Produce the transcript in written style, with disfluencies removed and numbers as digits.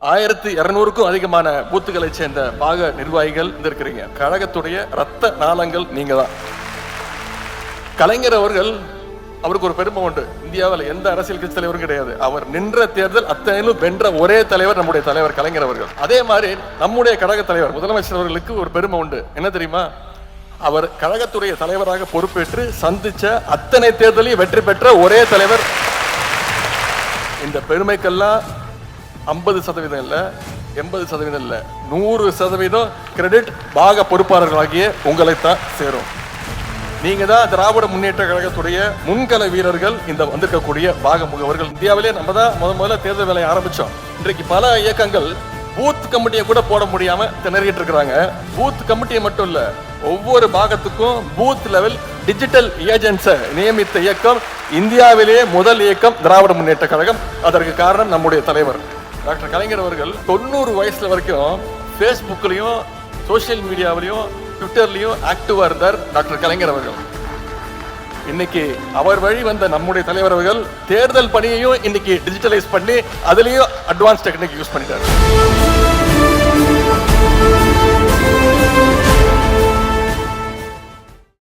1200க்கும் அதிகமான பூத்துக்களை சேர்ந்த பாக நிர்வாகிகள் இருக்கிறீங்க. கழகத்துடைய ரத்த நாளங்கள் நீங்க தான். கலைஞர் அவர்கள், அவருக்கு ஒரு பெருமை உண்டு. இந்தியாவில் எந்த அரசியல் கட்சி தலைவரும் கிடையாது. அவர் நின்ற தேர்தல் அத்தனையிலும் வென்ற ஒரே தலைவர் நம்முடைய தலைவர் கலைஞர் அவர்கள். அதே மாதிரி நம்முடைய கழக தலைவர் முதலமைச்சர் அவர்களுக்கு ஒரு பெருமை உண்டு. என்ன தெரியுமா? அவர் கழகத்துடைய தலைவராக பொறுப்பேற்று சந்திச்ச அத்தனை தேர்தலையும் வெற்றி பெற்ற ஒரே தலைவர். இந்த பெருமைக்கெல்லாம் 50% இல்ல, 80% இல்ல, 100% கிரெடிட் பாக பொறுப்பாளர்களாகிய உங்களைத்தான் சேரும். நீங்க தான் திராவிட முன்னேற்ற கழகத்துடைய முன்கள வீரர்கள். இந்த வந்திருக்கக்கூடிய பாக முகவர்கள். இந்தியாவிலே நம்ம தான் முதல்ல தேர்தல் வேலையை ஆரம்பிச்சோம். இன்றைக்கு பல இயக்கங்கள் பூத் கமிட்டியை கூட போட முடியாம திணறிட்டு இருக்கிறாங்க. பூத் கமிட்டியை மட்டும் இல்ல, ஒவ்வொரு பாகத்துக்கும் பூத் லெவல் டிஜிட்டல் ஏஜென்ட்ஸை நியமித்த இயக்கம் இந்தியாவிலேயே முதல் இயக்கம் திராவிட முன்னேற்ற கழகம். அதற்கு காரணம் நம்முடைய தலைவர் டாக்டர் கலைஞர் அவர்கள். 90 வயசுல வரைக்கும் ஃபேஸ்புக்லயும் சோசியல் மீடியாவிலையும் ட்விட்டர்லயும் ஆக்டிவா இருந்தார் டாக்டர் கலைஞர் அவர்கள். இன்னைக்கு அவர் வழி வந்த நம்முடைய தலைவர் அவர்கள் தேர்தல் பணியையும் இன்னைக்கு டிஜிட்டலைஸ் பண்ணி அதுலயும் அட்வான்ஸ் டெக்னிக் யூஸ் பண்ணிட்டார்.